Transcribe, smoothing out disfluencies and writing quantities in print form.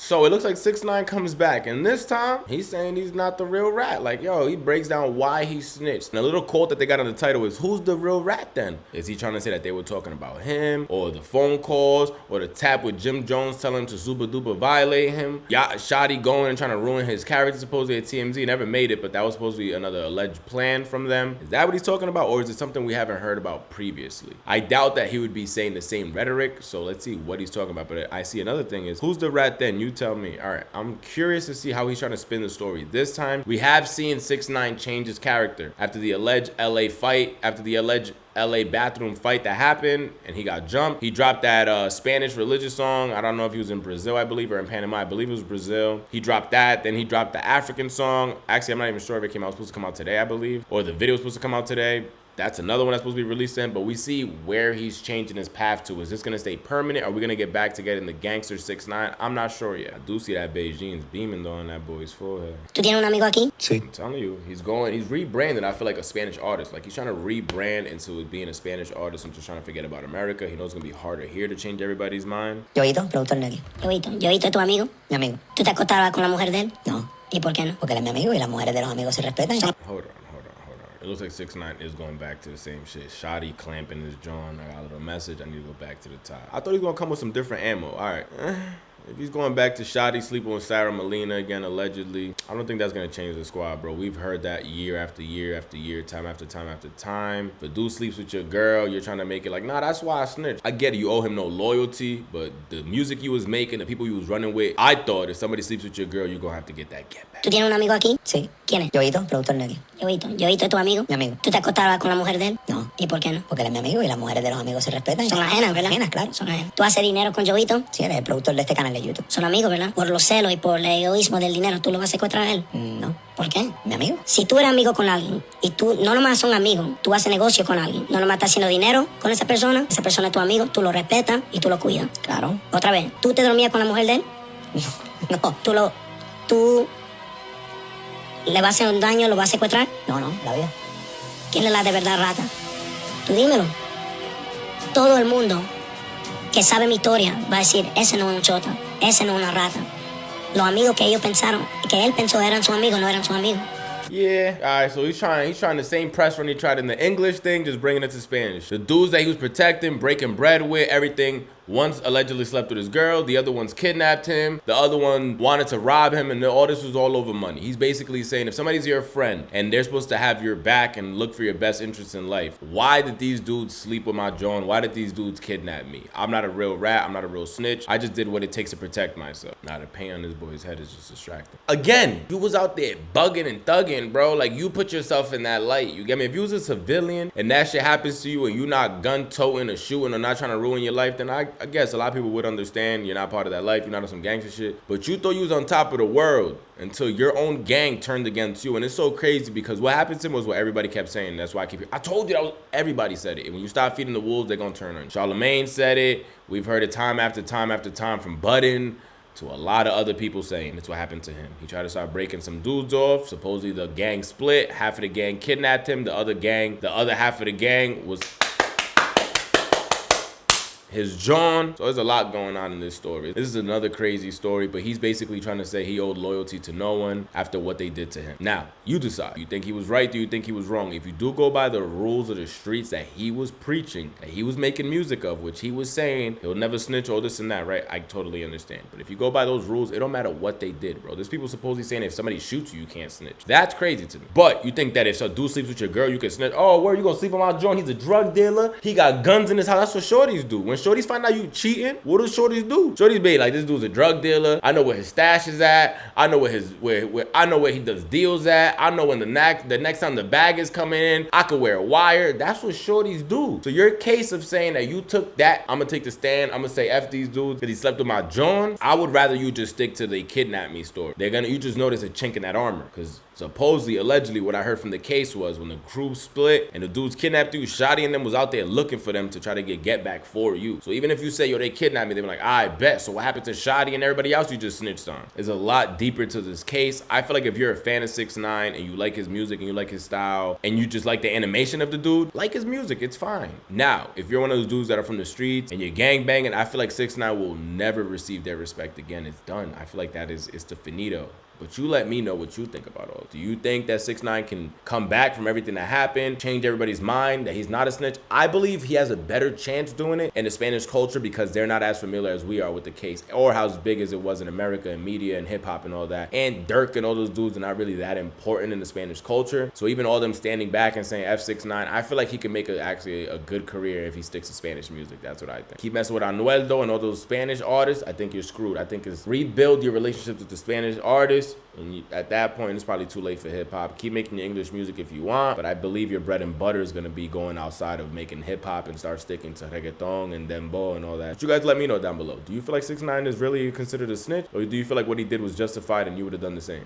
So it looks like 6ix9ine comes back, and this time he's saying he's not the real rat. Like, yo, he breaks down why he snitched. And the little quote that they got on the title is, who's the real rat then? Is he trying to say that they were talking about him, or the phone calls, or the tap with Jim Jones telling him to super duper violate him? Yeah, Shotty going and trying to ruin his character supposedly at TMZ. Never made it, but that was supposed to be another alleged plan from them. Is that what he's talking about, or is it something we haven't heard about previously? I doubt that he would be saying the same rhetoric, so let's see what he's talking about. But I see another thing is, who's the rat then? You tell me. All right, I'm curious to see how he's trying to spin the story. This time, we have seen 6ix9ine change his character after the alleged LA fight, after the alleged LA bathroom fight that happened, and he got jumped. He dropped that Spanish religious song. I don't know if he was in Brazil, I believe, or in Panama. I believe it was Brazil. He dropped that. Then he dropped the African song. Actually, I'm not even sure if it came out. It was supposed to come out today, I believe, or the video was supposed to come out today. That's another one that's supposed to be released in, but we see where he's changing his path to. Is this going to stay permanent? Are we going to get back to getting the gangster 6ix9ine? I'm not sure yet. I do see that Beijing's beaming though on that boy's forehead. ¿Tú tienes un amigo aquí? Sí. I'm telling you, he's rebranding, I feel like, a Spanish artist. Like, he's trying to rebrand into being a Spanish artist and just trying to forget about America. He knows it's going to be harder here to change everybody's mind. Yoito, productor de aquí. Yoito, ¿es tu amigo? Mi amigo. ¿Tú te acostabas con la mujer de él? No. ¿Y por qué no? Porque él es mi amigo y las mujeres de los amigos se respetan. Hold on. It looks like 6ix9ine is going back to the same shit. Shotty clamping his jaw. I got a little message. I need to go back to the top. I thought he was going to come with some different ammo. All right. If he's going back to Shotty sleeping with Sarah Molina again, allegedly, I don't think that's going to change the squad, bro. We've heard that year after year after year, time after time after time. If a dude sleeps with your girl, you're trying to make it like, nah, that's why I snitched. I get it. You owe him no loyalty, but the music you was making, the people you was running with, I thought if somebody sleeps with your girl, you're going to have to get that get back. ¿Tú tienes un amigo aquí? Sí. ¿Quién es? Yoito, productor de aquí. Yoito, ¿es tu amigo? Mi amigo. ¿Tú te acostabas con la mujer de él? No. ¿Y por qué no? Porque él es mi amigo y las mujeres de los amigos se respetan. Son ajenas, ¿verdad? Ajenas, claro. Son ajenas. ¿Tú haces dinero con Yoito? Sí, él es el productor de este canal de YouTube. Son amigos, ¿verdad? Por los celos y por el egoísmo del dinero, ¿tú lo vas a secuestrar a él? No. ¿Por qué? ¿Mi amigo? Si tú eres amigo con alguien y tú no nomás son amigos, tú haces negocio con alguien, no nomás estás haciendo dinero con esa persona es tu amigo, tú lo respetas y tú lo cuidas. Claro. Otra vez, ¿tú te dormías con la mujer de él? No. ¿Tú le vas a hacer un daño, lo vas a secuestrar? No, la vida. ¿Quién es la de verdad rata? Tú dímelo. Todo el mundo que sabe mi historia va a decir, ese no es un chota, ese no es una rata. Los amigos que ellos pensaron, que él pensó eran sus amigos, no eran sus amigos. Yeah, all right, so he's trying the same press run he tried in the English thing, just bringing it to Spanish. The dudes that he was protecting, breaking bread with, everything. One's allegedly slept with his girl, the other one's kidnapped him, the other one wanted to rob him, and all this was all over money. He's basically saying if somebody's your friend and they're supposed to have your back and look for your best interests in life, why did these dudes sleep with my John? Why did these dudes kidnap me? I'm not a real rat, I'm not a real snitch. I just did what it takes to protect myself. Now the pain on this boy's head is just distracting. Again, you was out there bugging and thugging, bro. Like, you put yourself in that light. You get me? If you was a civilian and that shit happens to you and you not gun-toting or shooting or not trying to ruin your life, then I guess a lot of people would understand you're not part of that life, you're not on some gangster shit. But you thought you was on top of the world until your own gang turned against you. And it's so crazy because what happened to him was what everybody kept saying. That's why I keep hearing. I told you everybody said it. And when you stop feeding the wolves, they're gonna turn on you. Charlemagne said it. We've heard it time after time after time from Budden to a lot of other people saying it's what happened to him. He tried to start breaking some dudes off. Supposedly the gang split. Half of the gang kidnapped him. The other half of the gang was his John. So there's a lot going on in this story. This is another crazy story, but he's basically trying to say he owed loyalty to no one after what they did to him. Now, you decide. You think he was right? Do you think he was wrong? If you do go by the rules of the streets that he was preaching, that he was making music of, which he was saying he'll never snitch, all this and that, right? I totally understand. But if you go by those rules, it don't matter what they did, bro. There's people supposedly saying if somebody shoots you, you can't snitch. That's crazy to me. But you think that if a dude sleeps with your girl, you can snitch? Oh, where you gonna sleep on my John? He's a drug dealer. He got guns in his house. That's what shorties do. When shorties find out you cheating, what do shorties do? Shorties be like, this dude's a drug dealer. I know where his stash is at. I know I know where he does deals at. I know when the next time the bag is coming in, I could wear a wire. That's what shorties do. So your case of saying that you took that, I'm gonna take the stand. I'm gonna say F these dudes because he slept with my John. I would rather you just stick to the kidnap me story. You just notice a chink in that armor because supposedly, allegedly, what I heard from the case was when the crew split and the dudes kidnapped you, Shotty and them was out there looking for them to try to get back for you. you. So even if you say, yo, they kidnapped me, they be like, I bet. So what happened to Shotty and everybody else you just snitched on? There's a lot deeper to this case. I feel like if you're a fan of 6ix9ine and you like his music and you like his style and you just like the animation of the dude, like his music, it's fine. Now, if you're one of those dudes that are from the streets and you're gang banging, I feel like 6ix9ine will never receive their respect again. It's done. I feel like that is, it's the finito. But you let me know what you think about all. Do you think that 6ix9ine can come back from everything that happened, change everybody's mind, that he's not a snitch? I believe he has a better chance doing it in the Spanish culture because they're not as familiar as we are with the case or how big as it was in America and media and hip hop and all that. And Dirk and all those dudes are not really that important in the Spanish culture. So even all them standing back and saying F6ix9ine, I feel like he can make actually a good career if he sticks to Spanish music. That's what I think. Keep messing with Anuel though and all those Spanish artists, I think you're screwed. I think it's rebuild your relationships with the Spanish artists. And at that point, it's probably too late for hip hop. Keep making your English music if you want, but I believe your bread and butter is gonna be going outside of making hip hop and start sticking to reggaeton and dembow and all that. But you guys let me know down below. Do you feel like 6ix9ine is really considered a snitch, or do you feel like what he did was justified and you would have done the same?